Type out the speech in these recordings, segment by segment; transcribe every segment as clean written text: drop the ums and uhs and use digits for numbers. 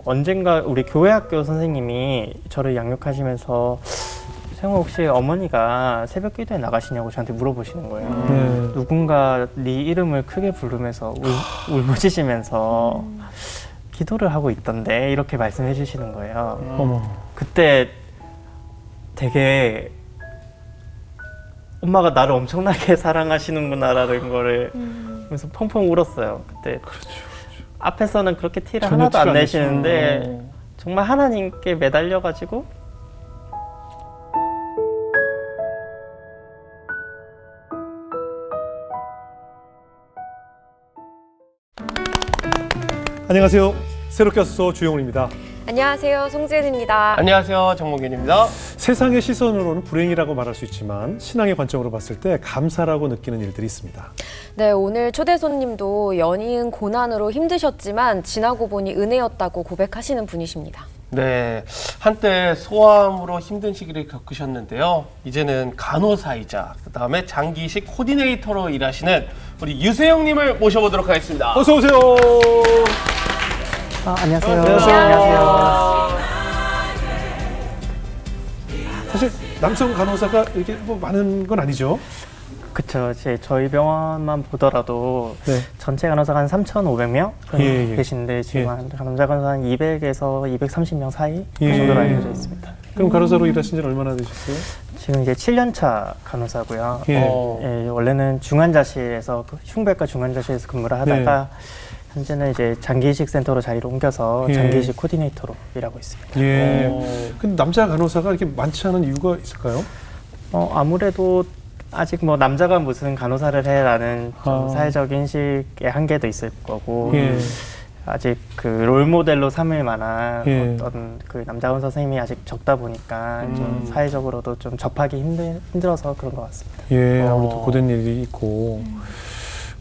언젠가 우리 교회학교 선생님이 저를 양육하시면서 세영아 혹시 어머니가 새벽 기도에 나가시냐고 저한테 물어보시는 거예요. 누군가 네 이름을 크게 부르면서 울부짖으면서 기도를 하고 있던데 이렇게 말씀해 주시는 거예요. 어머. 그때 되게 엄마가 나를 엄청나게 사랑하시는구나라는 거를 그래서 펑펑 울었어요. 그때 그렇죠. 앞에서는 그렇게 티를 전혀 하나도 티를 안 안 내시는데 내시는. 정말 하나님께 매달려가지고 안녕하세요. 새롭게 와서 주영훈입니다. 안녕하세요. 송지은입니다. 안녕하세요. 정몽균입니다. 세상의 시선으로는 불행이라고 말할 수 있지만 신앙의 관점으로 봤을 때 감사라고 느끼는 일들이 있습니다. 네, 오늘 초대 손님도 연이은 고난으로 힘드셨지만 지나고 보니 은혜였다고 고백하시는 분이십니다. 네, 한때 소아암으로 힘든 시기를 겪으셨는데요. 이제는 간호사이자 그다음에 장기이식 코디네이터로 일하시는 우리 유세영님을 모셔보도록 하겠습니다. 어서 오세요. 안녕하세요. 안녕하세요. 사실 남성 간호사가 이렇게 뭐 많은 건 아니죠? 그쵸. 저희 병원만 보더라도 네. 전체 간호사가 한 3,500명 예. 계신데 지금 한 남자 간호사 한 200에서 230명 사이 그 예. 정도로 알려져 있습니다. 그럼 간호사로 일하신 지 얼마나 되셨어요? 지금 이제 7년차 간호사고요. 예. 예, 원래는 중환자실에서 흉부외과 중환자실에서 근무를 하다가 현재는 이제 장기이식 센터로 자리를 옮겨서 예. 장기이식 코디네이터로 일하고 있습니다. 예. 근데 남자 간호사가 이렇게 많지 않은 이유가 있을까요? 아무래도 아직 뭐 남자가 무슨 간호사를 해라는 좀 사회적 인식의 한계도 있을 거고 예. 아직 그 롤모델로 삼을 만한 예. 어떤 그 남자 간호사 선생님이 아직 적다 보니까 좀 사회적으로도 좀 접하기 힘들어서 그런 것 같습니다. 예, 아무래도 고된 일이 있고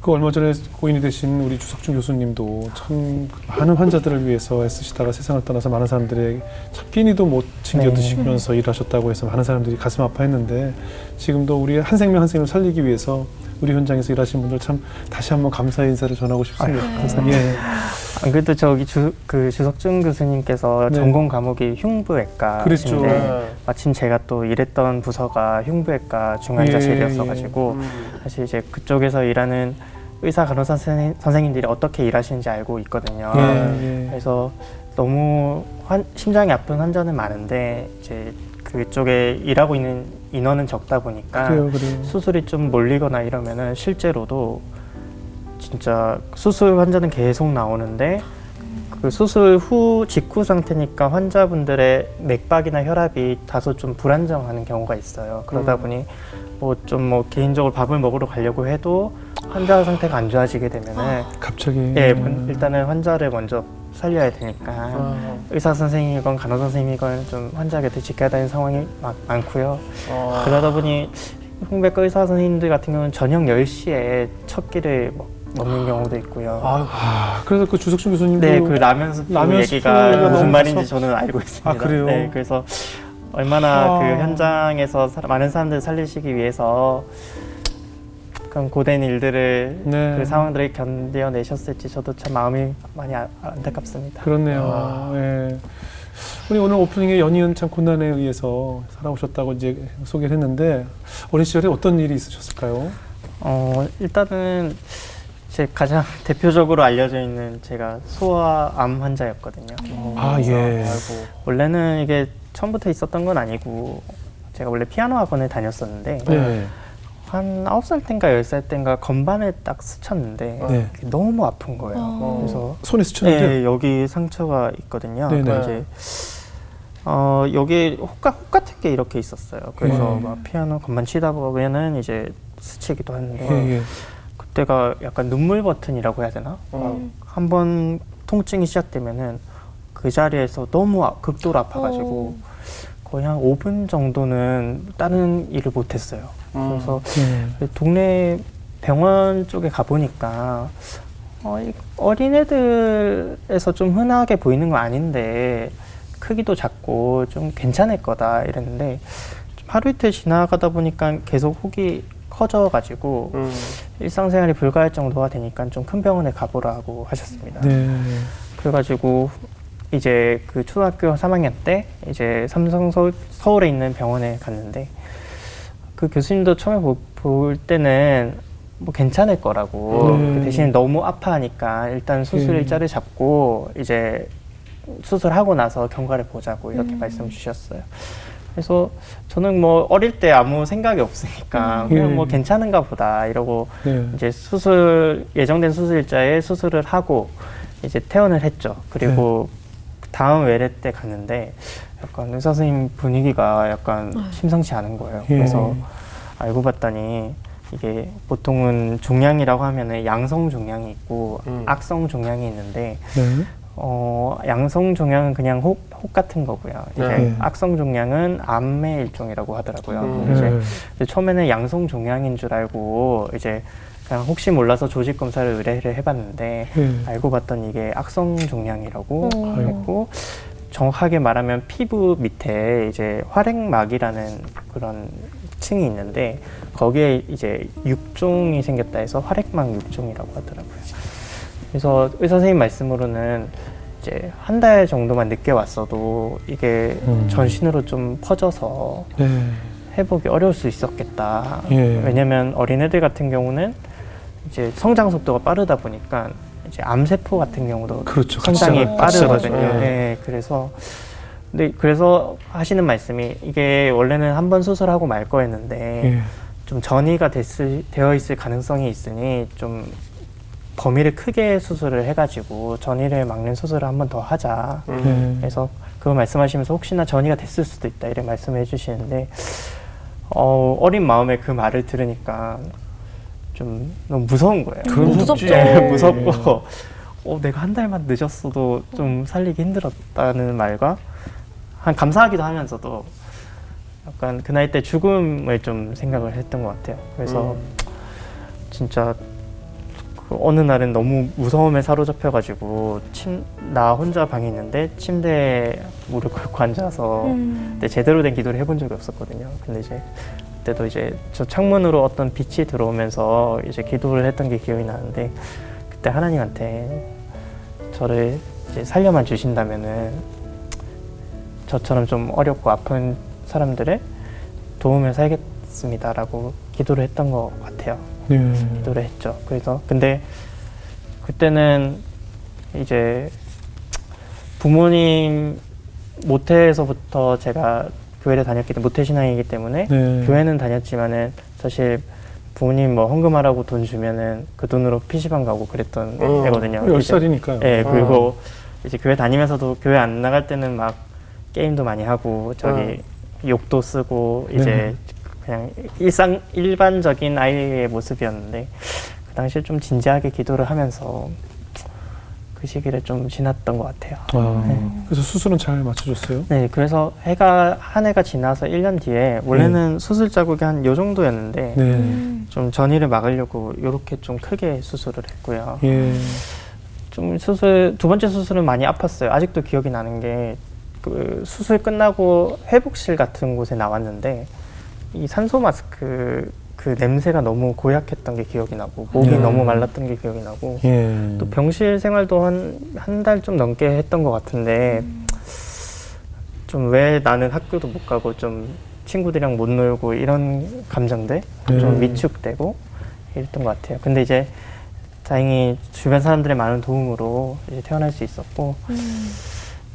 그 얼마 전에 고인이 되신 우리 주석준 교수님도 참 많은 환자들을 위해서 애쓰시다가 세상을 떠나서 많은 사람들의 참 끼니도 못 챙겨 드시면서 일하셨다고 해서 많은 사람들이 가슴 아파했는데 지금도 우리 한 생명 한 생명을 살리기 위해서 우리 현장에서 일하시는 분들 참 다시 한번 감사의 인사를 전하고 싶습니다. 감사합니다. 예. 안 그래도 저기 주석준 교수님께서 네. 전공 과목이 흉부외과신데 그랬죠. 마침 제가 또 일했던 부서가 흉부외과 중환자실이었어가지고 사실 이제 그쪽에서 일하는 의사 간호사 선생님들이 어떻게 일하시는지 알고 있거든요. 예. 그래서 너무 심장이 아픈 환자는 많은데 이제 그쪽에 일하고 있는 인원은 적다 보니까 그래요. 수술이 좀 몰리거나 이러면은 실제로도 진짜 수술 환자는 계속 나오는데 그 수술 후 직후 상태니까 환자분들의 맥박이나 혈압이 다소 좀 불안정하는 경우가 있어요. 그러다 보니 뭐 개인적으로 밥을 먹으러 가려고 해도 환자 상태가 안 좋아지게 되면은 갑자기 일단은 환자를 먼저 살려야 되니까 의사 선생님이건 간호사 선생님이건 좀 환자 곁에 지켜야 되는 상황이 많고요. 그러다 보니 흉부외과 의사 선생님들 같은 경우는 저녁 10시에 첫 끼를 먹는 경우도 있고요. 그래서 그 주석준 교수님도 네, 그 라면 스프 얘기가 무슨 말인지 저는 알고 있습니다. 그래요? 네, 그래서 얼마나 그 현장에서 많은 사람들을 살리시기 위해서 그런 고된 일들을 그 상황들을 견뎌내셨을지 저도 참 마음이 많이 안타깝습니다. 그렇네요. 예. 우리 오늘 오프닝에 연이은 참 고난에 의해서 살아오셨다고 이제 소개를 했는데 어린 시절에 어떤 일이 있으셨을까요? 일단은 제 가장 대표적으로 알려져 있는 제가 소아암 환자였거든요. 예. 원래는 이게 처음부터 있었던 건 아니고 제가 원래 피아노 학원을 다녔었는데 한 9살 땐가 10살 땐가 건반을 딱 스쳤는데 너무 아픈 거예요. 그래서 손에 스쳤는데? 네, 여기 상처가 있거든요. 이제 여기 혹 같은 게 이렇게 있었어요. 그래서 막 피아노 건반 치다 보면은 이제 스치기도 하는데 그때가 약간 눈물 버튼이라고 해야 되나? 한번 통증이 시작되면은 그 자리에서 너무 극도로 아파가지고 거의 한 5분 정도는 다른 일을 못했어요. 그래서 동네 병원 쪽에 가보니까 어린애들에서 좀 흔하게 보이는 건 아닌데 크기도 작고 좀 괜찮을 거다 이랬는데 좀 하루 이틀 지나가다 보니까 계속 혹이 커져가지고 일상생활이 불가할 정도가 되니까 좀 큰 병원에 가보라고 하셨습니다. 그래가지고 이제 그 초등학교 3학년 때 이제 삼성 서울에 있는 병원에 갔는데 그 교수님도 처음에 볼 때는 뭐 괜찮을 거라고 그 대신 너무 아파하니까 일단 수술 일자를 잡고 이제 수술하고 나서 경과를 보자고 이렇게 말씀 주셨어요. 그래서 저는 뭐 어릴 때 아무 생각이 없으니까 그냥 뭐 괜찮은가 보다 이러고 이제 예정된 수술 일자에 수술을 하고 이제 퇴원을 했죠. 그리고 다음 외래 때 갔는데 약간 의사 선생님 분위기가 약간 심상치 않은 거예요. 그래서 알고 봤더니 이게 보통은 종양이라고 하면은 양성 종양이 있고 악성 종양이 있는데 양성 종양은 그냥 혹 같은 거고요. 이제 악성 종양은 암의 일종이라고 하더라고요. 이제 처음에는 양성 종양인 줄 알고 이제 그냥 혹시 몰라서 조직 검사를 의뢰를 해봤는데 알고 봤더니 이게 악성 종양이라고 했고 정확하게 말하면 피부 밑에 이제 활액막이라는 그런 층이 있는데 거기에 이제 육종이 생겼다 해서 활액막 육종이라고 하더라고요. 그래서 의사 선생님 말씀으로는 이제 한 달 정도만 늦게 왔어도 이게 전신으로 좀 퍼져서 회복이 어려울 수 있었겠다. 왜냐면 어린애들 같은 경우는 이제 성장 속도가 빠르다 보니까 이제 암세포 같은 경우도 그렇죠. 성장이 빠르거든요. 네. 그래서 하시는 말씀이 이게 원래는 한 번 수술하고 말 거였는데 좀 전이가 되어 있을 가능성이 있으니 좀 범위를 크게 수술을 해가지고 전이를 막는 수술을 한 번 더 하자. 그래서 그거 말씀하시면서 혹시나 전이가 됐을 수도 있다 이런 말씀을 해주시는데 어린 마음에 그 말을 들으니까 좀 너무 무서운 거예요. 무섭죠. 무섭고 내가 한 달만 늦었어도 좀 살리기 힘들었다는 말과 한 감사하기도 하면서도 약간 그 나이 때 죽음을 좀 생각을 했던 것 같아요. 그래서 진짜 그 어느 날은 너무 무서움에 사로잡혀가지고 나 혼자 방에 있는데 침대에 무릎 꿇고 앉아서 근데 제대로 된 기도를 해본 적이 없었거든요. 근데 이제 그때도 이제 저 창문으로 어떤 빛이 들어오면서 이제 기도를 했던 게 기억이 나는데 그때 하나님한테 저를 이제 살려만 주신다면은 저처럼 좀 어렵고 아픈 사람들을 도우며 살겠습니다라고 기도를 했던 것 같아요. 기도를 했죠. 그래서 근데 그때는 이제 부모님 모태에서부터 제가 교회를 다녔기 때문에 모태신앙이기 때문에 교회는 다녔지만은 사실 부모님 뭐 헌금하라고 돈 주면은 그 돈으로 PC방 가고 그랬던 애거든요. 10살이니까요. 네, 그리고 이제 교회 다니면서도 교회 안 나갈 때는 막 게임도 많이 하고 욕도 쓰고 이제 그냥 일반적인 아이의 모습이었는데 그 당시에 좀 진지하게 기도를 하면서 그 시기를 좀 지났던 것 같아요. 그래서 수술은 잘 맞춰줬어요? 네, 그래서 한 해가 지나서 1년 뒤에 원래는 수술 자국이 한 요 정도였는데 좀 전이를 막으려고 이렇게 좀 크게 수술을 했고요. 좀 두 번째 수술은 많이 아팠어요. 아직도 기억이 나는 게 그 수술 끝나고 회복실 같은 곳에 나왔는데 이 산소 마스크 그 냄새가 너무 고약했던 게 기억이 나고 목이 너무 말랐던 게 기억이 나고 또 병실 생활도 한 달 좀 넘게 했던 것 같은데 좀 왜 나는 학교도 못 가고 좀 친구들이랑 못 놀고 이런 감정들 좀 위축되고 이랬던 것 같아요. 근데 이제 다행히 주변 사람들의 많은 도움으로 이제 퇴원할 수 있었고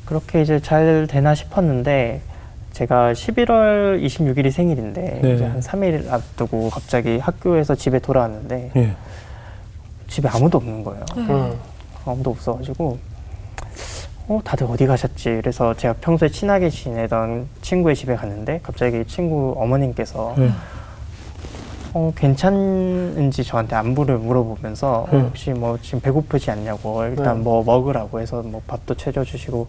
그렇게 이제 잘 되나 싶었는데 제가 11월 26일이 생일인데 이제 한 3일 앞두고 갑자기 학교에서 집에 돌아왔는데 집에 아무도 없는 거예요. 아무도 없어가지고 다들 어디 가셨지? 그래서 제가 평소에 친하게 지내던 친구의 집에 갔는데 갑자기 친구 어머님께서 괜찮은지 저한테 안부를 물어보면서 혹시 뭐 지금 배고프지 않냐고 일단 뭐 먹으라고 해서 뭐 밥도 채워주시고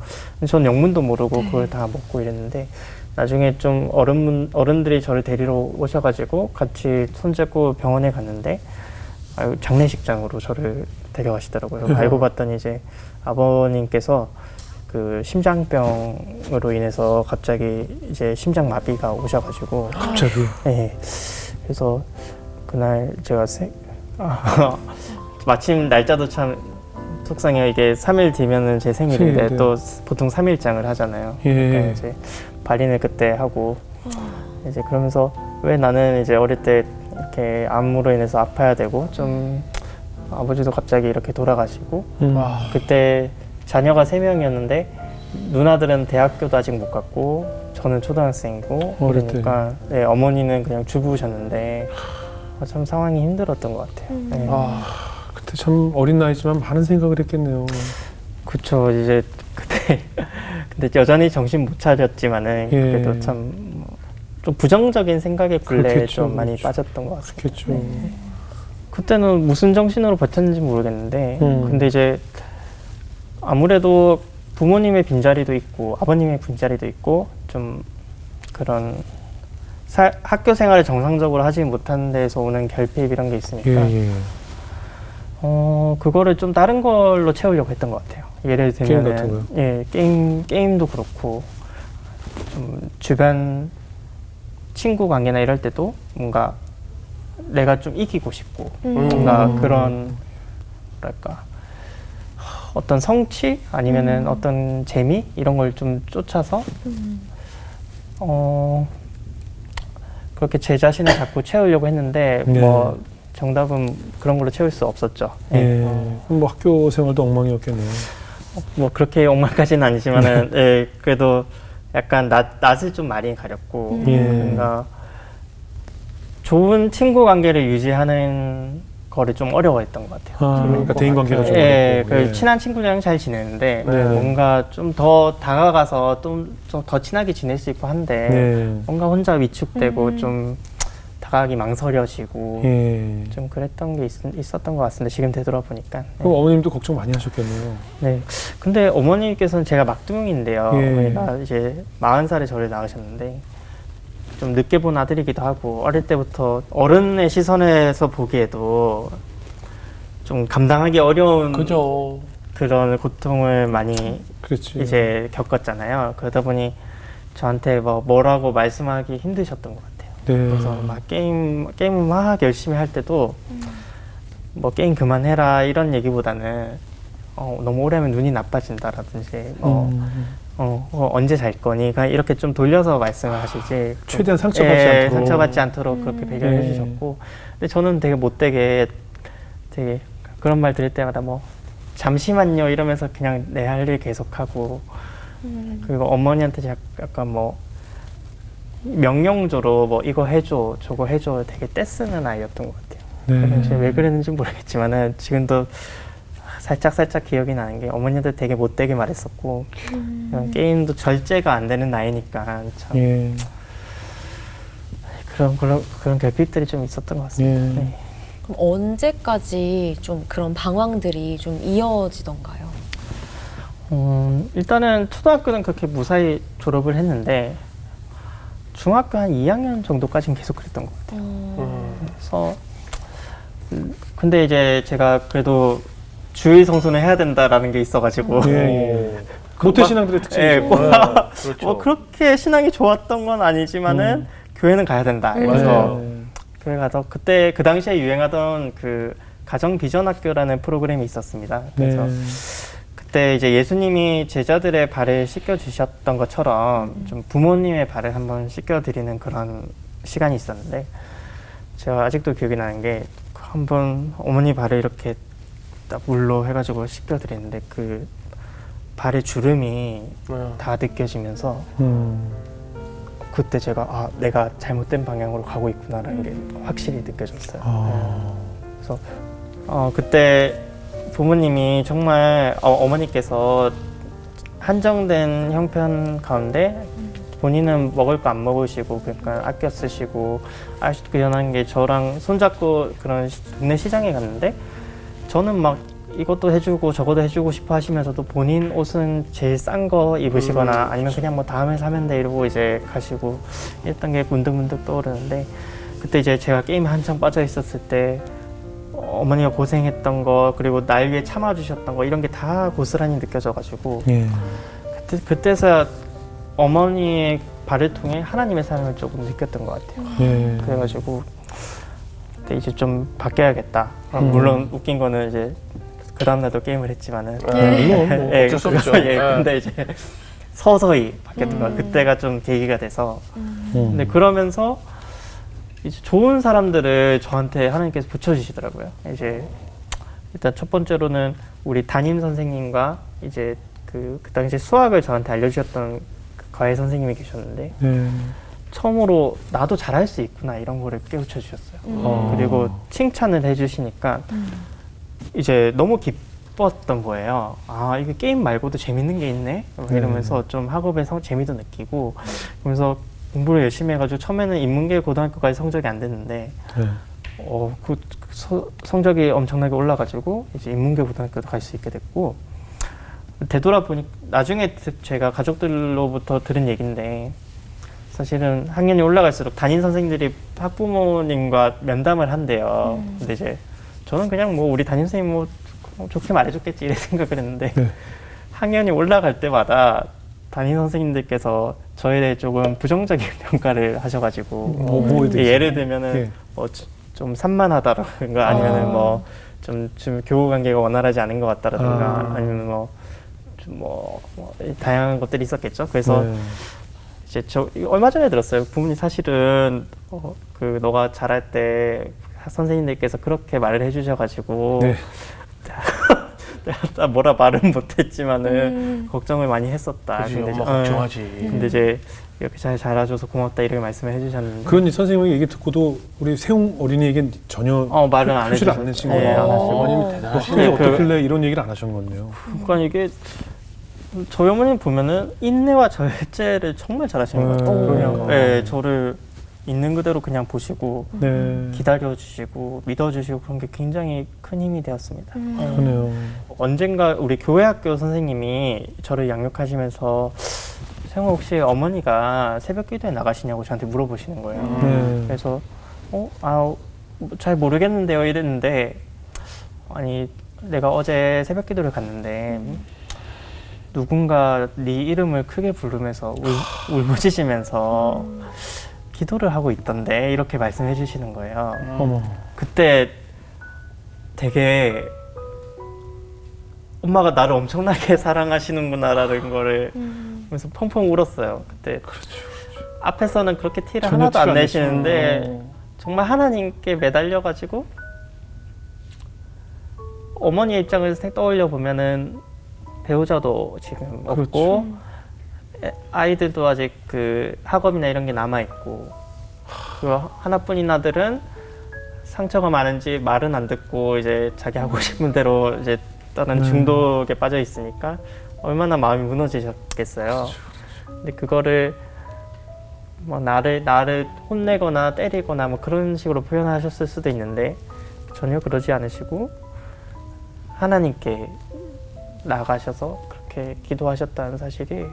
전 영문도 모르고 그걸 다 먹고 이랬는데 나중에 좀 어른들이 저를 데리러 오셔가지고 같이 손잡고 병원에 갔는데 장례식장으로 저를 데려가시더라고요. 알고 봤더니 이제 아버님께서 그 심장병으로 인해서 갑자기 이제 심장마비가 오셔가지고 갑자기? 네. 그래서 그날 제가 마침 날짜도 참 속상해요. 이게 3일 뒤면은 제 생일인데 생일인데. 또 보통 3일장을 하잖아요. 예. 그러니까 이제 발인을 그때 하고 이제 그러면서 왜 나는 이제 어릴 때 이렇게 암으로 인해서 아파야 되고 좀 아버지도 갑자기 이렇게 돌아가시고 와. 그때 자녀가 3명이었는데 누나들은 대학교도 아직 못 갔고 저는 초등학생이고 어릴 때. 그러니까 네, 어머니는 그냥 주부셨는데 참 상황이 힘들었던 것 같아요. 네. 아, 그때 참 어린 나이지만 많은 생각을 했겠네요. 그쵸. 이제 그때 근데 여전히 정신 못 차렸지만은 예. 그래도 참 좀 부정적인 생각에 근래 그렇겠죠, 좀 많이 그렇죠. 빠졌던 것 같습니다. 그렇겠죠. 그때는 무슨 정신으로 버텼는지 모르겠는데 근데 이제 아무래도 부모님의 빈자리도 있고 아버님의 빈자리도 있고 좀 그런 학교 생활을 정상적으로 하지 못한 데서 오는 결핍 이런 게 있으니까 예, 예. 그거를 좀 다른 걸로 채우려고 했던 것 같아요. 예를 들면 게임 같은 거요? 예, 게임도 그렇고 좀 주변 친구 관계나 이럴 때도 뭔가 내가 좀 이기고 싶고 뭔가 그런 뭐랄까 어떤 성취 아니면은 어떤 재미 이런 걸 좀 쫓아서 그렇게 제 자신을 자꾸 채우려고 했는데 네. 뭐 정답은 그런 걸로 채울 수 없었죠. 예. 그럼 뭐 학교 생활도 엉망이었겠네요. 뭐 그렇게 엉망까지는 아니지만은 예, 그래도 약간 낯을 좀 많이 가렸고 예. 뭔가 좋은 친구 관계를 유지하는 거를 좀 어려워했던 것 같아요. 아, 그러니까 대인 관계가 좀 예, 어렵고. 그 친한 친구들이랑 잘 지내는데 네. 뭔가 좀 더 다가가서 좀 더 친하게 지낼 수 있고 한데 네. 뭔가 혼자 위축되고 좀 다가가기 망설여지고 예. 좀 그랬던 게 있었던 것 같습니다. 지금 되돌아보니까. 그럼 어머님도 걱정 많이 하셨겠네요. 네. 근데 어머니께서는 제가 막둥이인데요. 예. 어머니가 이제 40살에 저를 낳으셨는데 좀 늦게 본 아들이기도 하고 어릴 때부터 어른의 시선에서 보기에도 좀 감당하기 어려운 그죠. 그런 고통을 많이 그렇지. 이제 겪었잖아요. 그러다 보니 저한테 뭐라고 말씀하기 힘드셨던 것 같아요. 네. 그래서 막 게임을 막 열심히 할 때도 뭐 게임 그만해라 이런 얘기보다는 너무 오래 하면 눈이 나빠진다라든지 언제 잘 거니 그냥 이렇게 좀 돌려서 말씀을 하시지 최대한 상처받지 않도록. 상처받지 않도록 그렇게 배려해 네. 주셨고 근데 저는 되게 못되게 되게 그런 말 들을 때마다 뭐 잠시만요 이러면서 그냥 내 할 일 계속하고 그리고 어머니한테 약간 뭐 명령조로 뭐 이거 해줘 저거 해줘 되게 떼쓰는 아이였던 것 같아요. 네. 제가 왜 그랬는지 모르겠지만은 지금도 살짝 기억이 나는 게 어머니한테 되게 못되게 말했었고 그냥 게임도 절제가 안 되는 나이니까 참 예. 그런 결핍들이 좀 있었던 것 같습니다. 예. 네. 그럼 언제까지 좀 그런 방황들이 좀 이어지던가요? 일단은 초등학교는 그렇게 무사히 졸업을 했는데 중학교 한 2학년 정도까지는 계속 그랬던 것 같아요. 그래서 근데 이제 제가 그래도 주일 성수는 해야 된다라는 게 있어가지고 예. 모태 신앙들의 특징이죠. 예, 꼭 그렇죠. 뭐 그렇게 신앙이 좋았던 건 아니지만은 교회는 가야 된다. 그래서 네. 교회 가서 그때 그 당시에 유행하던 그 가정 비전 학교라는 프로그램이 있었습니다. 그래서 네. 그때 이제 예수님이 제자들의 발을 씻겨 주셨던 것처럼 좀 부모님의 발을 한번 씻겨 드리는 그런 시간이 있었는데 제가 아직도 기억이 나는 게 한번 어머니 발을 이렇게 딱 물로 해가지고 씻겨 드리는데 그 발의 주름이 다 느껴지면서 그때 제가 내가 잘못된 방향으로 가고 있구나라는 게 확실히 느껴졌어요. 그래서 그때 부모님이 정말 어머니께서 한정된 형편 가운데 본인은 먹을 거 안 먹으시고 그러니까 아껴 쓰시고 아직도 기억나는 게 저랑 손잡고 그런 동네 시장에 갔는데 저는 막 이것도 해주고 저것도 해주고 싶어 하시면서도 본인 옷은 제일 싼 거 입으시거나 아니면 그냥 뭐 다음에 사면 돼 이러고 이제 가시고 이랬던 게 문득문득 떠오르는데 그때 이제 제가 게임에 한창 빠져 있었을 때 어머니가 고생했던 거 그리고 날 위해 참아주셨던 거 이런 게 다 고스란히 느껴져가지고 예. 그때서야 어머니의 발을 통해 하나님의 사랑을 조금 느꼈던 것 같아요. 예. 그래가지고 그때 이제 좀 바뀌어야겠다. 물론 웃긴 거는 이제 그 다음날도 게임을 했지만은 물론 뭐 예, 어쩔 수 없죠. 예, 근데 이제 서서히 바뀌었던 거예요. 그때가 좀 계기가 돼서. 근데 그러면서 이제 좋은 사람들을 저한테 하나님께서 붙여주시더라고요. 이제 일단 첫 번째로는 우리 담임 선생님과 이제 그 당시에 수학을 저한테 알려주셨던 그 과외 선생님이 계셨는데 처음으로 나도 잘할 수 있구나 이런 거를 깨우쳐 주셨어요. 그리고 칭찬을 해주시니까 이제 너무 기뻤던 거예요. 아, 이게 게임 말고도 재밌는 게 있네? 이러면서 좀 학업에 재미도 느끼고 그러면서 공부를 열심히 해가지고 처음에는 인문계 고등학교까지 성적이 안 됐는데 성적이 엄청나게 올라가지고 이제 인문계 고등학교도 갈 수 있게 됐고 되돌아보니 나중에 제가 가족들로부터 들은 얘기인데 사실은 학년이 올라갈수록 담임 선생님들이 학부모님과 면담을 한대요. 근데 이제 저는 그냥 뭐 우리 담임 선생님 뭐 좋게 말해줬겠지 이래 생각을 했는데 학년이 올라갈 때마다 담임 선생님들께서 저에 대해 조금 부정적인 평가를 하셔가지고 뭐에 대해서? 예를 들면은 뭐 좀 산만하다라든가 아니면은 뭐 좀 교우 관계가 원활하지 않은 것 같다라든가 아니면 뭐 다양한 것들이 있었겠죠. 그래서 이제 저 얼마 전에 들었어요. 부모님 사실은 그 너가 잘할 때 선생님들께서 그렇게 말을 해주셔가지고 내가 뭐라 말은 못했지만은 걱정을 많이 했었다. 그치, 근데 엄마 걱정하지. 근데 이제 이렇게 잘 자라줘서 고맙다 이렇게 말씀을 해주셨는데 그런 선생님의 얘기 듣고도 우리 세웅 어린이에겐 전혀 말은 안 표시를 해주셨- 안 내신 네, 거예요. 안 하시고. 어머님이 너 대단하시네. 학교에서 어떻길래 이런 얘기를 안 하셨거든요. 그러니까 이게 저희 어머님 보면은 인내와 절제를 정말 잘하시는 것 같아요. 그냥 네, 저를 있는 그대로 그냥 보시고 기다려주시고 믿어주시고 그런 게 굉장히 큰 힘이 되었습니다. 그러네요. 언젠가 우리 교회 학교 선생님이 저를 양육하시면서 세웅 혹시 어머니가 새벽 기도에 나가시냐고 저한테 물어보시는 거예요. 그래서 잘 모르겠는데요 이랬는데 아니 내가 어제 새벽 기도를 갔는데 누군가 네 이름을 크게 부르면서 울부짖으면서 기도를 하고 있던데 이렇게 말씀해 주시는 거예요. 어머. 그때 되게 엄마가 나를 엄청나게 사랑하시는구나라는 거를 보면서 펑펑 울었어요. 그때 앞에서는 그렇게 티를 전혀 하나도 안 티를 안 내시는데 정말 하나님께 매달려가지고 어머니의 입장을 떠올려 보면은 배우자도 지금 없고 아이들도 아직 그 학업이나 이런 게 남아 있고 그 하나뿐인 아들은 상처가 많은지 말은 안 듣고 이제 자기 하고 싶은 대로 이제 다른 중독에 빠져 있으니까 얼마나 마음이 무너지셨겠어요. 근데 그거를 뭐 나를 혼내거나 때리거나 뭐 그런 식으로 표현하셨을 수도 있는데 전혀 그러지 않으시고 하나님께 나가셔서 그렇게 기도하셨다는 사실이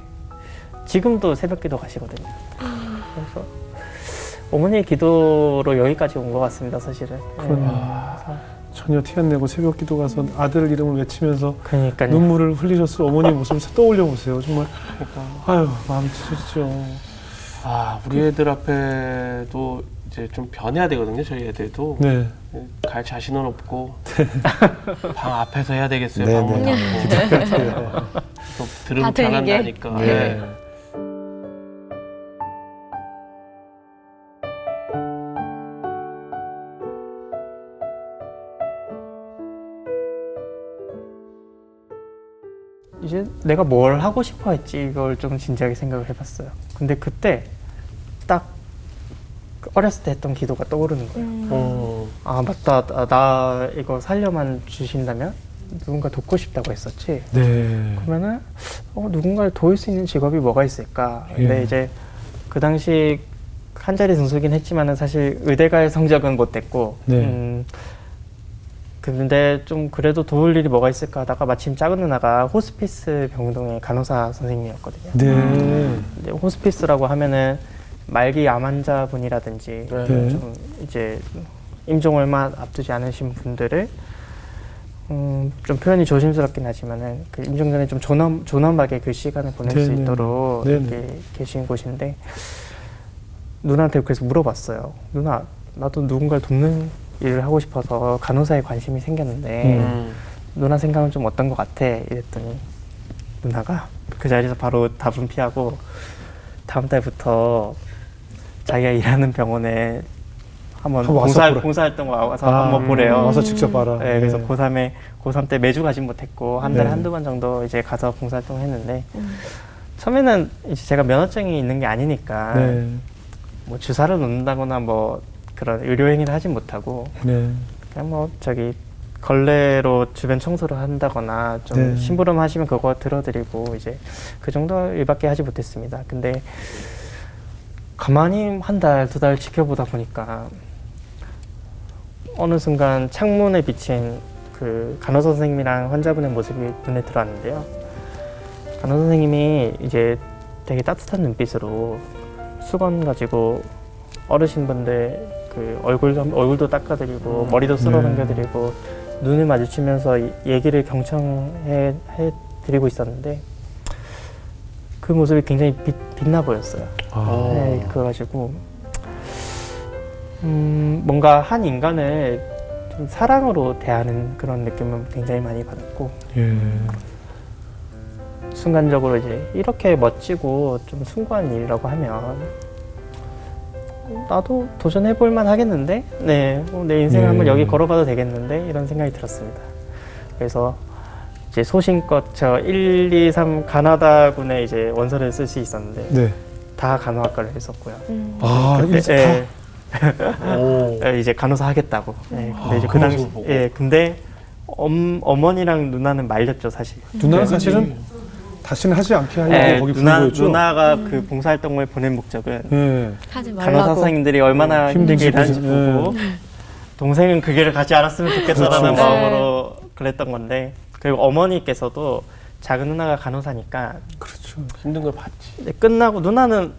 지금도 새벽 기도 가시거든요. 그래서 어머니의 기도로 여기까지 온 것 같습니다, 사실은. 전혀 티 안 내고 새벽 기도 가서 아들 이름을 외치면서 그러니까요. 눈물을 흘리셨을 어머니의 모습을 떠올려 보세요. 정말 아유 마음이 찢어지죠. 우리 애들 앞에도 이제 좀 변해야 되거든요. 저희 애들도 갈 자신은 없고 방 앞에서 해야 되겠어요. 방문 닫고 또 들으면 다 들리게. 변한다니까. 네. 이제 내가 뭘 하고 싶어 했지 이걸 좀 진지하게 생각을 해봤어요. 근데 그때 딱 어렸을 때 했던 기도가 떠오르는 거예요. 아 맞다, 나 이거 살려만 주신다면 누군가 돕고 싶다고 했었지. 그러면은 누군가를 도울 수 있는 직업이 뭐가 있을까. 근데 이제 그 당시 한 자리 등수긴 했지만은 사실 의대갈 성적은 못 됐고 근데 좀 그래도 도울 일이 뭐가 있을까 하다가 마침 작은 누나가 호스피스 병동의 간호사 선생님이었거든요. 근데 호스피스라고 하면은 말기 암 환자분이라든지 좀 이제 임종 얼마 앞두지 않으신 분들을 좀 표현이 조심스럽긴 하지만은 그 임종 전에 좀 존엄하게 그 시간을 보낼 수 있도록 이렇게 계신 곳인데 누나한테 그래서 물어봤어요. 누나, 나도 누군가를 돕는 일을 하고 싶어서 간호사에 관심이 생겼는데 누나 생각은 좀 어떤 것 같아? 이랬더니 누나가 그 자리에서 바로 답은 피하고 다음 달부터 자기가 일하는 병원에 한번 봉사활동 와서 한번 보래요. 와서 직접 봐라. 네, 그래서 고3 때 매주 가진 못했고 한 달에 네. 한두 번 정도 이제 가서 봉사활동 했는데 처음에는 이제 제가 면허증이 있는 게 아니니까 네. 뭐 주사를 놓는다거나 뭐 그런 의료행위를 하진 못하고 네. 그냥 뭐 저기 걸레로 주변 청소를 한다거나 좀 네. 심부름 하시면 그거 들어드리고 이제 그 정도 일밖에 하지 못했습니다. 근데 가만히 한 달, 두 달 지켜보다 보니까 어느 순간 창문에 비친 그 간호사 선생님이랑 환자분의 모습이 눈에 들어왔는데요. 간호사 선생님이 이제 되게 따뜻한 눈빛으로 수건 가지고 어르신분들 그 얼굴도 닦아드리고 머리도 쓸어 넘겨드리고 눈을 마주치면서 얘기를 경청해 드리고 있었는데 그 모습이 굉장히 빛나 보였어요. 네, 그래가지고 뭔가 한 인간을 좀 사랑으로 대하는 그런 느낌을 굉장히 많이 받았고 순간적으로 이제 이렇게 멋지고 좀 숭고한 일이라고 하면 나도 도전해볼 만 하겠는데? 네, 내 인생을 한번 여기 걸어봐도 되겠는데? 이런 생각이 들었습니다. 그래서 이제 소신껏 저 1, 2, 3 가나다군에 이제 원서를 쓸 수 있었는데 네. 다 간호학과를 했었고요. 아, 그때, 이제 간호사 하겠다고. 네, 근데 이제 그 당시, 근데 어머니랑 누나는 말렸죠, 사실. 누나는 사실은 다시는 하지 않게 하려고 거기 분노했죠. 누나가 그 봉사활동을 보낸 목적은 하지 말라고. 간호사 선생님들이 얼마나 힘들게 일하는지 보고 동생은 그 길을 가지 않았으면 좋겠다라는 그렇죠. 마음으로 그랬던 건데 그리고 어머니께서도 작은 누나가 간호사니까 그렇죠. 힘든 걸 봤지. 끝나고 누나는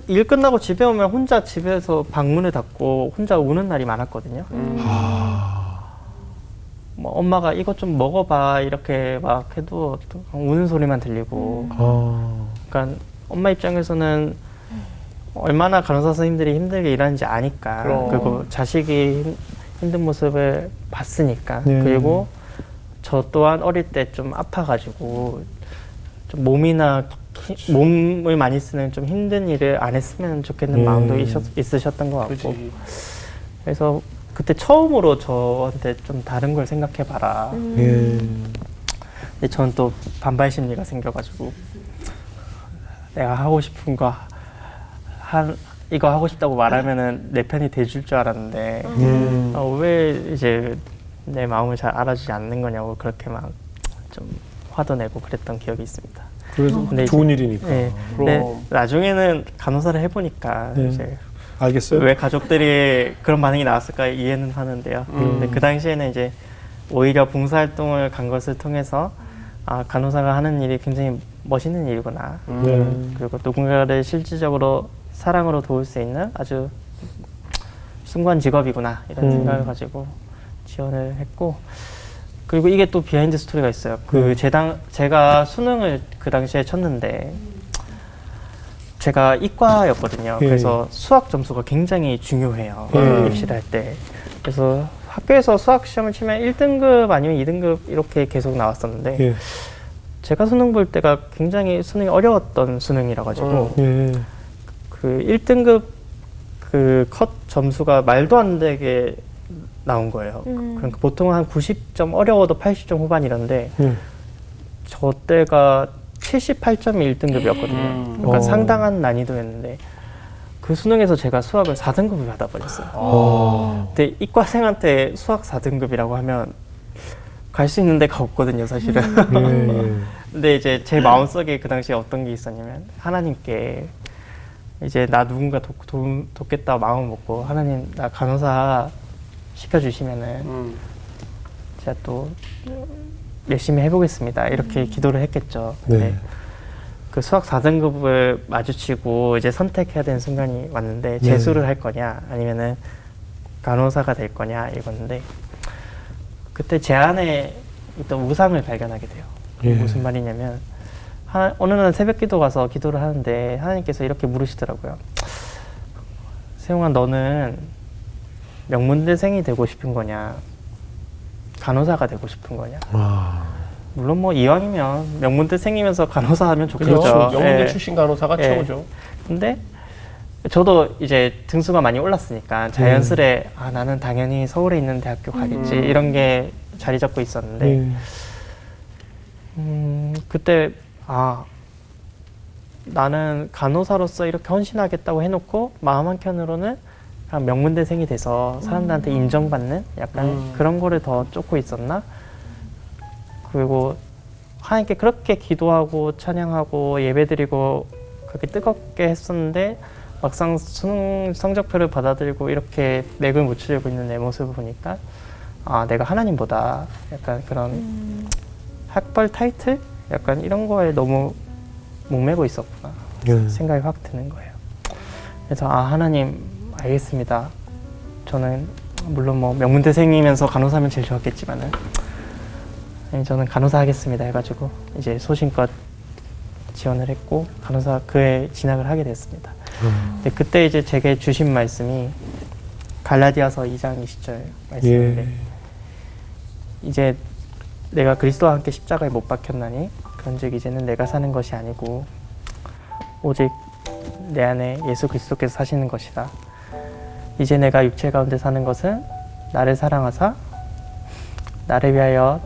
일 끝나고 집에 오면 혼자 집에서 방문을 닫고 혼자 우는 날이 많았거든요. 뭐 엄마가 이것 좀 먹어봐 이렇게 막 해도 또 우는 소리만 들리고 그러니까 엄마 입장에서는 얼마나 간호사 선생님들이 힘들게 일하는지 아니까 그리고 자식이 힘든 모습을 봤으니까 그리고 저 또한 어릴 때 좀 아파가지고 좀 몸을 많이 쓰는 좀 힘든 일을 안 했으면 좋겠는 마음도 있으셨던 것 같고 그래서 그때 처음으로 저한테 좀 다른 걸 생각해봐라. 근데 저는 또 반발 심리가 생겨가지고 내가 하고 싶은 거 이거 하고 싶다고 말하면은 내 편이 돼줄 줄 알았는데 왜 이제 내 마음을 잘 알아주지 않는 거냐고 그렇게 막 좀 화도 내고 그랬던 기억이 있습니다. 그래도 좋은 일이니까. 네, 근데 나중에는 간호사를 해보니까 이제 알겠어요. 왜 가족들이 그런 반응이 나왔을까 이해는 하는데요. 근데 그 당시에는 이제 오히려 봉사활동을 간 것을 통해서 아, 간호사가 하는 일이 굉장히 멋있는 일이구나. 그리고 누군가를 실질적으로 사랑으로 도울 수 있는 아주 숭고한 직업이구나 이런 생각을 가지고 지원을 했고 그리고 이게 또 비하인드 스토리가 있어요. 제가 수능을 그 당시에 쳤는데 제가 이과였거든요. 그래서 수학 점수가 굉장히 중요해요. 입시를 할 때. 그래서 학교에서 수학 시험을 치면 1등급 아니면 2등급 이렇게 계속 나왔었는데 제가 수능 볼 때가 굉장히 수능이 어려웠던 수능이라 가지고 그 1등급 그 컷 점수가 말도 안 되게 나온 거예요. 그러니까 보통 한 90점 어려워도 80점 후반 이런데 저 때가 78점이 1등급이었거든요. 그러니까 상당한 난이도였는데 그 수능에서 제가 수학을 4등급을 받아버렸어요. 근데 이과생한테 수학 4등급이라고 하면 갈 수 있는 데가 없거든요, 사실은. 근데 이제 제 마음속에 그 당시에 어떤 게 있었냐면 하나님께 이제 나 누군가 돕겠다 마음을 먹고 하나님 나 간호사 시켜주시면은 제가 또 열심히 해보겠습니다. 이렇게 기도를 했겠죠. 근데 그 수학 4등급을 마주치고 이제 선택해야 되는 순간이 왔는데 재수를 할 거냐 아니면은 간호사가 될 거냐 이건데 그때 제 안에 있던 우상을 발견하게 돼요. 무슨 말이냐면 어느 날 새벽기도 가서 기도를 하는데 하나님께서 이렇게 물으시더라고요. 세용아 너는 명문대생이 되고 싶은 거냐 간호사가 되고 싶은 거냐. 물론 뭐 이왕이면 명문대 생이면서 간호사 하면 좋겠죠. 그렇죠. 명문대 예. 출신 간호사가 예. 최고죠. 근데 저도 이제 등수가 많이 올랐으니까 자연스레 아 나는 당연히 서울에 있는 대학교 가겠지 이런 게 자리 잡고 있었는데 그때 아 나는 간호사로서 이렇게 헌신하겠다고 해놓고 마음 한켠으로는 그냥 명문대생이 돼서 사람들한테 인정받는 약간 그런 거를 더 쫓고 있었나? 그리고 하나님께 그렇게 기도하고 찬양하고 예배드리고 그렇게 뜨겁게 했었는데 막상 수능 성적표를 받아들이고 이렇게 맥을 못 추리고 있는 내 모습을 보니까 아 내가 하나님보다 약간 그런 학벌 타이틀? 약간 이런 거에 너무 목매고 있었구나 생각이 확 드는 거예요. 그래서 아 하나님 알겠습니다. 저는 물론 뭐 명문대생이면서 간호사면 제일 좋았겠지만은 저는 간호사 하겠습니다 해가지고 이제 소신껏 지원을 했고 간호사 그에 진학을 하게 됐습니다. 근데 그때 이제 제게 주신 말씀이 갈라디아서 2장 20절 말씀인데 이제 내가 그리스도와 함께 십자가에 못 박혔나니 그런즉 이제는 내가 사는 것이 아니고 오직 내 안에 예수 그리스도께서 사시는 것이다. 이제 내가 육체 가운데 사는 것은 나를 사랑하사 나를 위하여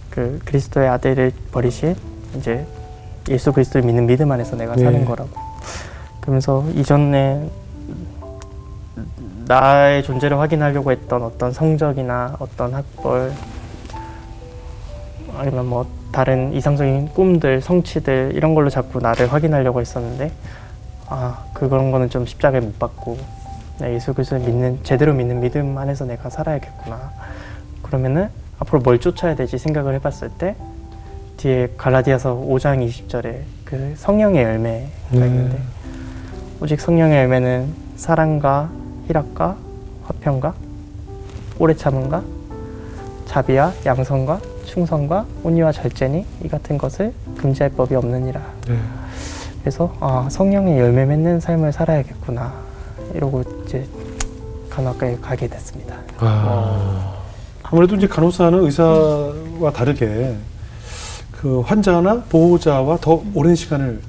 그 그리스도의 아들을 버리신 이제 예수 그리스도를 믿는 믿음 안에서 내가 사는 거라고. 그러면서 이전에 나의 존재를 확인하려고 했던 어떤 성적이나 어떤 학벌 아니면 뭐 다른 이상적인 꿈들, 성취들 이런 걸로 자꾸 나를 확인하려고 했었는데 아 그런 거는 좀 십자가에 못 박고 예수 그리스도를 제대로 믿는 믿음 안에서 내가 살아야겠구나. 그러면은 앞으로 뭘 쫓아야 되지 생각을 해봤을 때 뒤에 갈라디아서 5장 20절에 그 성령의 열매가 있는데 오직 성령의 열매는 사랑과 희락과 화평과 오래 참음과 자비와 양선과 충성과 온유와 절제니 이 같은 것을 금지할 법이 없느니라. 그래서 아 성령의 열매 맺는 삶을 살아야겠구나 이러고 이제 간호학과에 가게 됐습니다. 아무래도 이제 간호사는 의사와 다르게 그 환자나 보호자와 더 오랜 시간을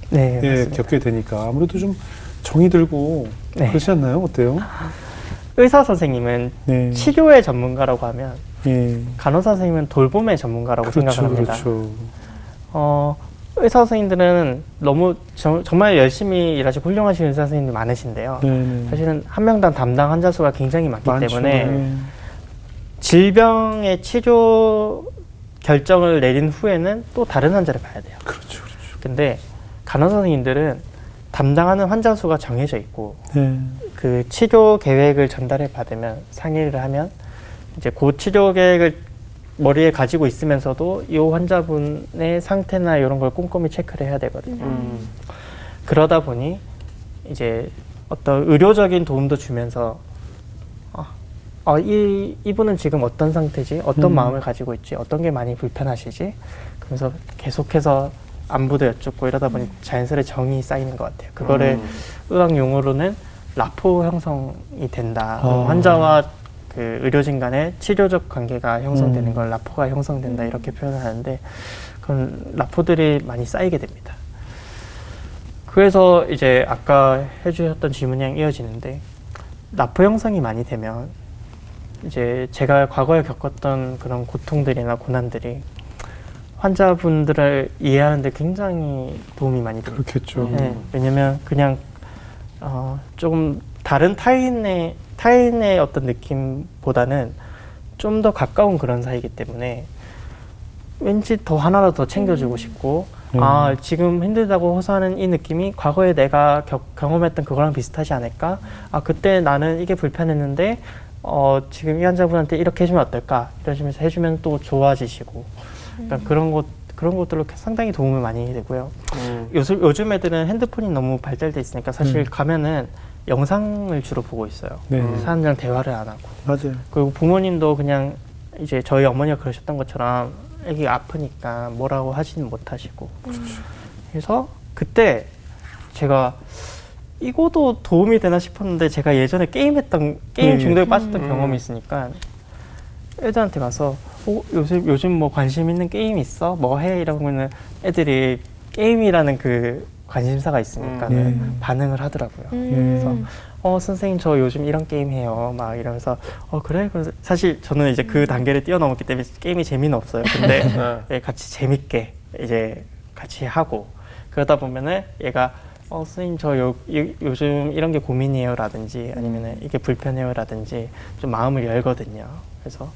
겪게 되니까 아무래도 좀 정이 들고 그렇지 않나요? 어때요? 의사 선생님은 치료의 전문가라고 하면 간호사 선생님은 돌봄의 전문가라고 생각을 합니다. 의사 선생님들은 너무 정말 열심히 일하시고 훌륭하신 의사 선생님들 많으신데요. 사실은 한 명당 담당 환자 수가 굉장히 많기 때문에 질병의 치료 결정을 내린 후에는 또 다른 환자를 봐야 돼요. 그렇죠. 근데 간호사 선생님들은 담당하는 환자 수가 정해져 있고 그 치료 계획을 전달을 받으면 상의를 하면 이제 그 치료 계획을 머리에 가지고 있으면서도 이 환자분의 상태나 이런 걸 꼼꼼히 체크를 해야 되거든요. 그러다 보니 이제 어떤 의료적인 도움도 주면서 이분은 지금 어떤 상태지? 어떤 마음을 가지고 있지? 어떤 게 많이 불편하시지? 그러면서 계속해서 안부도 여쭙고 이러다 보니 자연스레 정이 쌓이는 것 같아요. 그거를 의학 용어로는 라포 형성이 된다. 환자와 그 의료진 간의 치료적 관계가 형성되는 걸 라포가 형성된다 이렇게 표현을 하는데 그런 라포들이 많이 쌓이게 됩니다. 그래서 이제 아까 해주셨던 질문이랑 이어지는데 라포 형성이 많이 되면 이제 제가 과거에 겪었던 그런 고통들이나 고난들이 환자분들을 이해하는 데 굉장히 도움이 많이 됩니다. 그렇겠죠. 왜냐면 그냥 조금 다른 타인의 어떤 느낌보다는 좀 더 가까운 그런 사이이기 때문에 왠지 더 하나라도 더 챙겨주고 싶고 지금 힘들다고 호소하는 이 느낌이 과거에 내가 경험했던 그거랑 비슷하지 않을까? 그때 나는 이게 불편했는데 지금 이 환자분한테 이렇게 해주면 어떨까? 이러시면서 해주면 또 좋아지시고 그런 것들로 상당히 도움을 많이 되고요. 요즘 애들은 핸드폰이 너무 발달돼 있으니까 사실 가면은 영상을 주로 보고 있어요. 사람들이랑 대화를 안 하고. 맞아요. 그리고 부모님도 그냥 이제 저희 어머니가 그러셨던 것처럼 애기가 아프니까 뭐라고 하지는 못하시고. 그래서 그때 제가 이거도 도움이 되나 싶었는데 제가 예전에 게임 중독에 빠졌던 경험이 있으니까 애들한테 가서 요즘 뭐 관심 있는 게임 있어? 뭐 해? 이러면은 애들이 게임이라는 그 관심사가 있으니까 반응을 하더라고요. 그래서 선생님 저 요즘 이런 게임 해요. 막 이러면서 그래? 그래서 사실 저는 이제 그 단계를 뛰어넘었기 때문에 게임이 재미는 없어요. 근데 예, 같이 재밌게 이제 같이 하고 그러다 보면은 얘가 선생님 저 요즘 이런 게 고민이에요 라든지 아니면은 이게 불편해요 라든지 좀 마음을 열거든요. 그래서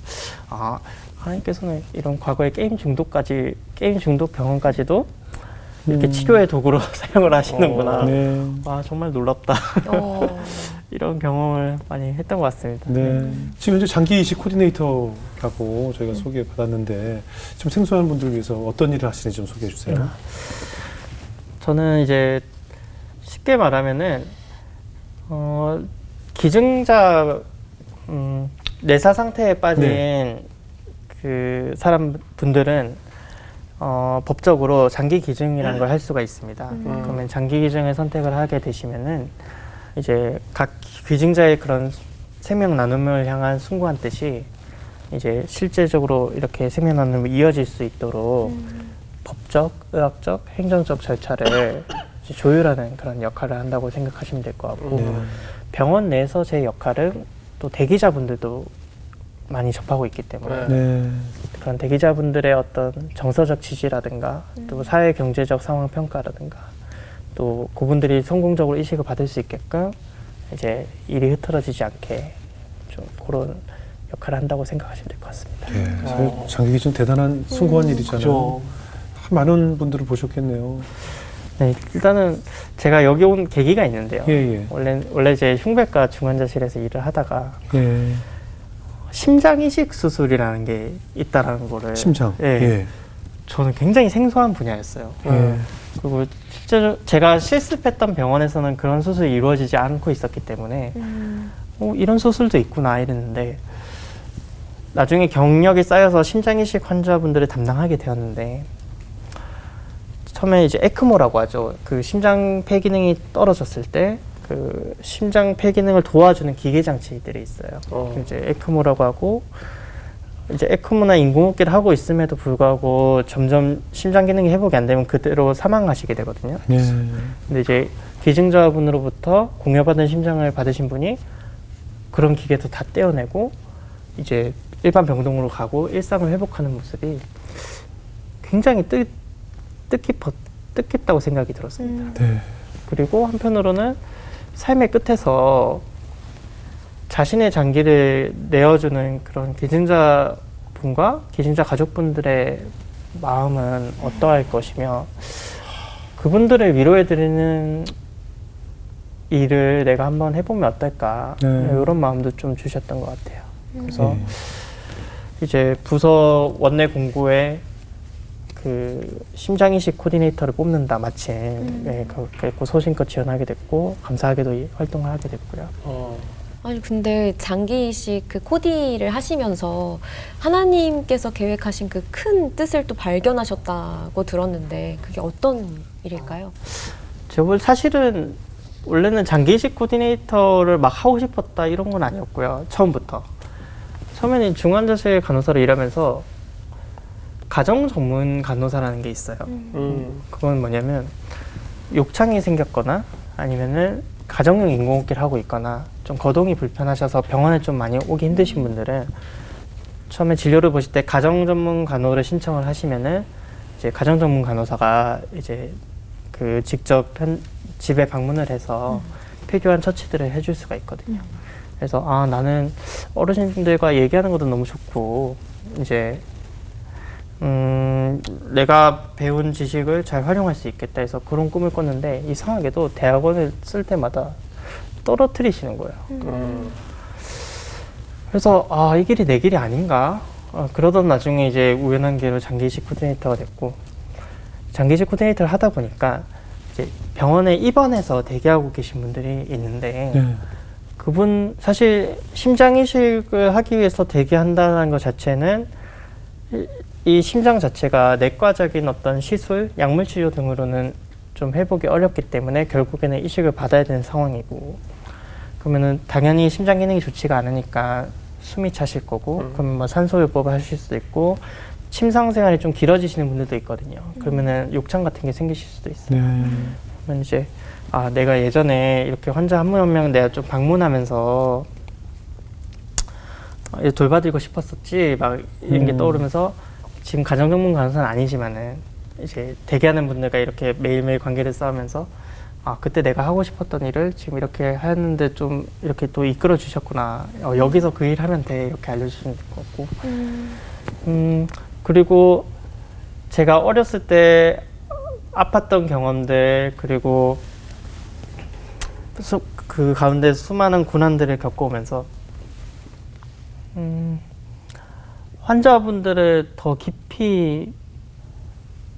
하나님께서는 이런 과거의 게임 중독 병원까지도 이렇게 치료의 도구로 사용을 하시는구나. 와 정말 놀랍다. 이런 경험을 많이 했던 것 같습니다. 네. 지금 현재 장기 이식 코디네이터라고 저희가 소개받았는데 좀 생소한 분들을 위해서 어떤 일을 하시는지 좀 소개해 주세요. 저는 이제 쉽게 말하면은 기증자 뇌사 상태에 빠진 그 분들은 법적으로 장기 기증이라는 걸 할 수가 있습니다. 그러면 장기 기증을 선택을 하게 되시면은 이제 각 기증자의 그런 생명 나눔을 향한 숭고한 뜻이 이제 실제적으로 이렇게 생명 나눔이 이어질 수 있도록 법적, 의학적, 행정적 절차를 이제 조율하는 그런 역할을 한다고 생각하시면 될 것 같고 병원 내에서 제 역할은 또 대기자분들도 많이 접하고 있기 때문에 그런 대기자분들의 어떤 정서적 지지라든가 또 사회 경제적 상황 평가라든가 또 그분들이 성공적으로 이식을 받을 수 있게끔 이제 일이 흐트러지지 않게 좀 그런 역할을 한다고 생각하시면 될 것 같습니다. 네, 장기 기증 대단한 숭고한 일이잖아요. 그렇죠. 많은 분들을 보셨겠네요. 네, 일단은 제가 여기 온 계기가 있는데요. 원래 이제 흉부외과 중환자실에서 일을 하다가 심장 이식 수술이라는 게 있다라는 거를 저는 굉장히 생소한 분야였어요. 그리고 실제로 제가 실습했던 병원에서는 그런 수술이 이루어지지 않고 있었기 때문에 이런 수술도 있구나 이랬는데 나중에 경력이 쌓여서 심장 이식 환자분들을 담당하게 되었는데 처음에 이제 에크모라고 하죠. 그 심장 폐 기능이 떨어졌을 때 그 심장 폐 기능을 도와주는 기계 장치들이 있어요. 이제 에크모라고 하고 이제 에크모나 인공호흡기를 하고 있음에도 불구하고 점점 심장 기능이 회복이 안 되면 그대로 사망하시게 되거든요. 근데 이제 기증자분으로부터 공여받은 심장을 받으신 분이 그런 기계도 다 떼어내고 이제 일반 병동으로 가고 일상을 회복하는 모습이 굉장히 뜻깊다고 생각이 들었습니다. 그리고 한편으로는 삶의 끝에서 자신의 장기를 내어주는 그런 기증자 분과 기증자 가족분들의 마음은 어떠할 것이며 그분들을 위로해드리는 일을 내가 한번 해보면 어떨까 이런 마음도 좀 주셨던 것 같아요. 그래서 이제 부서 원내 공고에 그 심장 이식 코디네이터를 뽑는다 마침 그래서 소신껏 지원하게 됐고 감사하게도 활동을 하게 됐고요. 아니 근데 장기 이식 그 코디를 하시면서 하나님께서 계획하신 그 큰 뜻을 또 발견하셨다고 들었는데 그게 어떤 일일까요? 제가 사실은 원래는 장기 이식 코디네이터를 막 하고 싶었다 이런 건 아니었고요. 처음에는 중환자실 간호사로 일하면서 가정 전문 간호사라는 게 있어요. 그건 뭐냐면 욕창이 생겼거나 아니면은 가정용 인공호흡기를 하고 있거나 좀 거동이 불편하셔서 병원에 좀 많이 오기 힘드신 분들은 처음에 진료를 보실 때 가정 전문 간호를 신청을 하시면은 이제 가정 전문 간호사가 이제 그 직접 집에 방문을 해서 필요한 처치들을 해줄 수가 있거든요. 그래서 나는 어르신들과 얘기하는 것도 너무 좋고 이제 내가 배운 지식을 잘 활용할 수 있겠다 해서 그런 꿈을 꿨는데 이상하게도 대학원을 쓸 때마다 떨어뜨리시는 거예요. 그래서 이 길이 내 길이 아닌가? 그러던 나중에 이제 우연한 기회로 장기 이식 코디네이터가 됐고 장기 이식 코디네이터를 하다 보니까 이제 병원에 입원해서 대기하고 계신 분들이 있는데 그분 사실 심장 이식을 하기 위해서 대기한다는 것 자체는 이 심장 자체가 내과적인 어떤 시술, 약물 치료 등으로는 좀 회복이 어렵기 때문에 결국에는 이식을 받아야 되는 상황이고 그러면은 당연히 심장 기능이 좋지가 않으니까 숨이 차실 거고 그러면 뭐 산소요법을 하실 수도 있고 침상 생활이 좀 길어지시는 분들도 있거든요. 그러면은 욕창 같은 게 생기실 수도 있어요. 그러면 이제 내가 예전에 이렇게 환자 한 명 한 명 내가 좀 방문하면서 돌봐드리고 싶었었지 막 이런 게 떠오르면서 지금 가정전문 간호사는 아니지만은 이제 대기하는 분들과 이렇게 매일매일 관계를 쌓으면서 그때 내가 하고 싶었던 일을 지금 이렇게 하는데 좀 이렇게 또 이끌어 주셨구나. 여기서 그 일 하면 돼. 이렇게 알려주시는 것 같고. 그리고 제가 어렸을 때 아팠던 경험들 그리고 그 가운데 수많은 고난들을 겪어오면서 환자분들을 더 깊이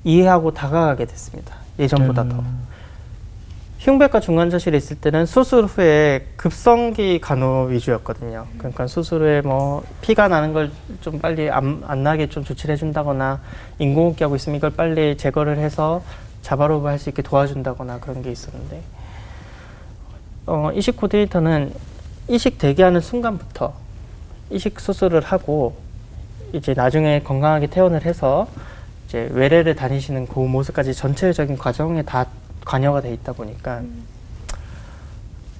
이해하고 다가가게 됐습니다. 예전보다 더. 흉부외과 중환자실에 있을 때는 수술 후에 급성기 간호 위주였거든요. 그러니까 수술 후에 뭐 피가 나는 걸 좀 빨리 안 나게 좀 조치를 해준다거나 인공호흡기 하고 있으면 이걸 빨리 제거를 해서 자바로브 할 수 있게 도와준다거나 그런 게 있었는데 이식 코디네이터는 이식 대기하는 순간부터 이식 수술을 하고 이제 나중에 건강하게 퇴원을 해서 이제 외래를 다니시는 그 모습까지 전체적인 과정에 다 관여가 돼 있다 보니까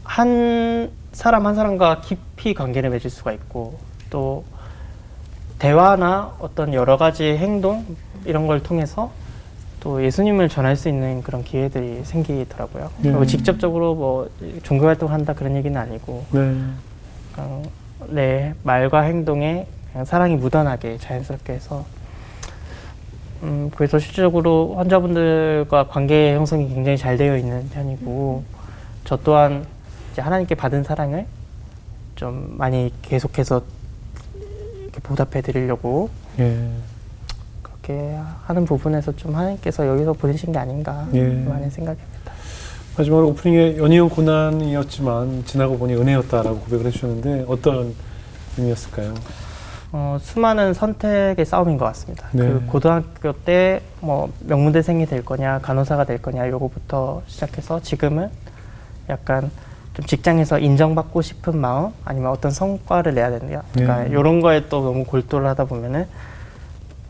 한 사람 한 사람과 깊이 관계를 맺을 수가 있고 또 대화나 어떤 여러 가지 행동 이런 걸 통해서 또 예수님을 전할 수 있는 그런 기회들이 생기더라고요. 그리고 직접적으로 뭐 종교 활동을 한다 그런 얘기는 아니고 내 말과 행동에 그냥 사랑이 묻어나게 자연스럽게 해서 그래서 실질적으로 환자분들과 관계 형성이 굉장히 잘 되어 있는 편이고 저 또한 이제 하나님께 받은 사랑을 좀 많이 계속해서 이렇게 보답해 드리려고 그렇게 하는 부분에서 좀 하나님께서 여기서 보내신 게 아닌가 많이 생각합니다. 마지막으로 오프닝에 연이은 고난이었지만 지나고 보니 은혜였다라고 고백을 해주셨는데 어떤 의미였을까요? 수많은 선택의 싸움인 것 같습니다. 그 고등학교 때 뭐 명문대생이 될 거냐 간호사가 될 거냐 요거부터 시작해서 지금은 약간 좀 직장에서 인정받고 싶은 마음 아니면 어떤 성과를 내야 된다. 그러니까 이런 거에 또 너무 골똘을 하다 보면은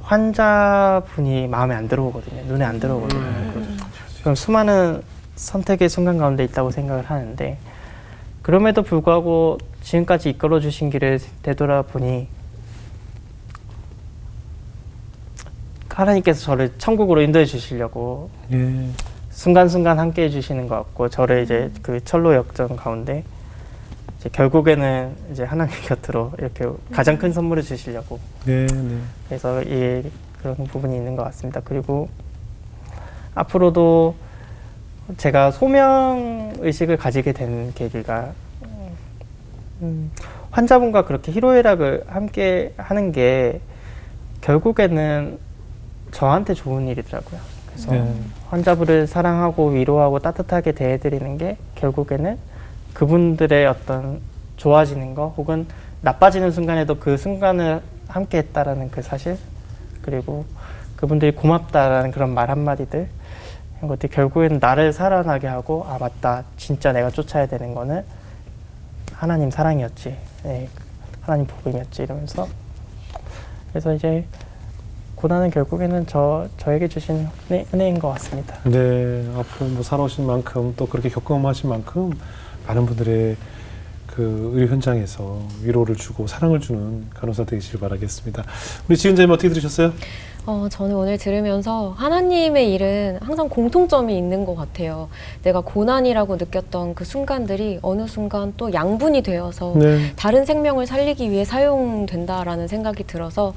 환자분이 마음에 안 들어오거든요. 눈에 안 들어오거든요. 그럼 수많은 선택의 순간 가운데 있다고 생각을 하는데 그럼에도 불구하고 지금까지 이끌어 주신 길을 되돌아보니 하나님께서 저를 천국으로 인도해 주시려고 순간순간 함께 해주시는 것 같고 저를 이제 그 철로 역전 가운데 이제 결국에는 이제 하나님 곁으로 이렇게 가장 큰 선물을 주시려고 그래서 그런 부분이 있는 것 같습니다. 그리고 앞으로도 제가 소명 의식을 가지게 된 계기가 환자분과 그렇게 희로애락을 함께 하는 게 결국에는 저한테 좋은 일이더라고요. 그래서 환자분을 사랑하고 위로하고 따뜻하게 대해드리는 게 결국에는 그분들의 어떤 좋아지는 거 혹은 나빠지는 순간에도 그 순간을 함께 했다라는 그 사실 그리고 그분들이 고맙다라는 그런 말 한마디들 이런 것들이 결국에는 나를 살아나게 하고 맞다 진짜 내가 쫓아야 되는 거는 하나님 사랑이었지 하나님 복음이었지 이러면서 그래서 이제 고난은 결국에는 저에게 주신 은혜인 것 같습니다. 네, 앞으로 뭐 살아오신 만큼 또 그렇게 경험하신 만큼 많은 분들의 그 의료 현장에서 위로를 주고 사랑을 주는 간호사 되시길 바라겠습니다. 우리 지은자님 어떻게 들으셨어요? 저는 오늘 들으면서 하나님의 일은 항상 공통점이 있는 것 같아요. 내가 고난이라고 느꼈던 그 순간들이 어느 순간 또 양분이 되어서 다른 생명을 살리기 위해 사용된다라는 생각이 들어서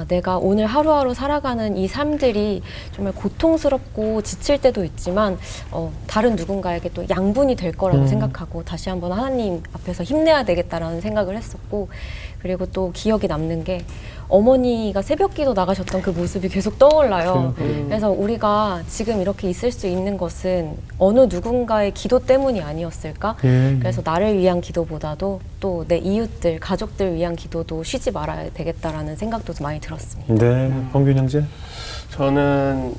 내가 오늘 하루하루 살아가는 이 삶들이 정말 고통스럽고 지칠 때도 있지만 다른 누군가에게 또 양분이 될 거라고 생각하고 다시 한번 하나님 앞에서 힘내야 되겠다라는 생각을 했었고 그리고 또 기억에 남는 게 어머니가 새벽기도 나가셨던 그 모습이 계속 떠올라요. 그래서 우리가 지금 이렇게 있을 수 있는 것은 어느 누군가의 기도 때문이 아니었을까? 그래서 나를 위한 기도보다도 또 내 이웃들, 가족들 위한 기도도 쉬지 말아야 되겠다라는 생각도 좀 많이 들었습니다. 네, 범균 형제? 저는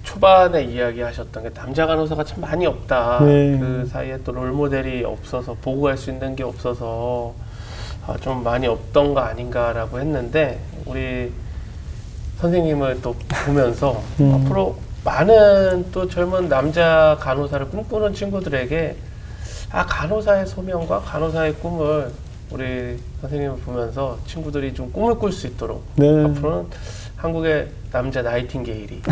초반에 이야기하셨던 게 남자 간호사가 참 많이 없다. 그 사이에 또 롤모델이 없어서 보고 갈 수 있는 게 없어서 좀 많이 없던 거 아닌가라고 했는데 우리 선생님을 또 보면서 앞으로 많은 또 젊은 남자 간호사를 꿈꾸는 친구들에게 간호사의 소명과 간호사의 꿈을 우리 선생님을 보면서 친구들이 좀 꿈을 꿀 수 있도록 앞으로는 한국의 남자 나이팅게일이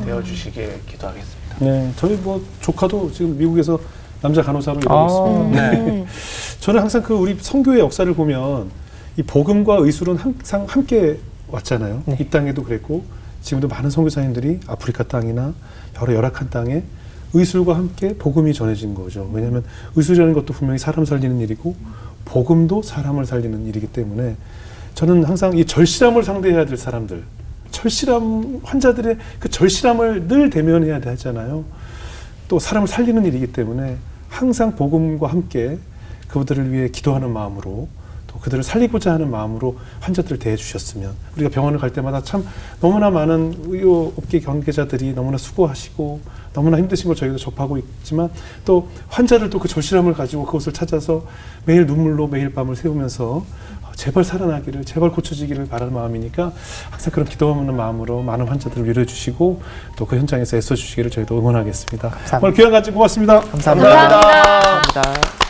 되어주시길 기도하겠습니다. 네, 저희 뭐 조카도 지금 미국에서 남자 간호사로 일하고 있습니다. 저는 항상 그 우리 선교의 역사를 보면 이 복음과 의술은 항상 함께 왔잖아요. 이 땅에도 그랬고 지금도 많은 선교사님들이 아프리카 땅이나 여러 열악한 땅에 의술과 함께 복음이 전해진 거죠. 왜냐하면 의술이라는 것도 분명히 사람 살리는 일이고 복음도 사람을 살리는 일이기 때문에 저는 항상 이 절실함을 상대해야 될 사람들, 절실함 환자들의 그 절실함을 늘 대면해야 하잖아요. 또 사람을 살리는 일이기 때문에 항상 복음과 함께 그들을 위해 기도하는 마음으로 또 그들을 살리고자 하는 마음으로 환자들을 대해 주셨으면 우리가 병원을 갈 때마다 참 너무나 많은 의료업계 관계자들이 너무나 수고하시고 너무나 힘드신 걸 저희도 접하고 있지만 또 환자들도 그 절실함을 가지고 그것을 찾아서 매일 눈물로 매일 밤을 새우면서 제발 살아나기를 제발 고쳐지기를 바라는 마음이니까 항상 그런 기도하는 마음으로 많은 환자들을 위로해 주시고 또 그 현장에서 애써 주시기를 저희도 응원하겠습니다. 감사합니다. 오늘 귀한 간증 고맙습니다. 감사합니다. 감사합니다. 감사합니다.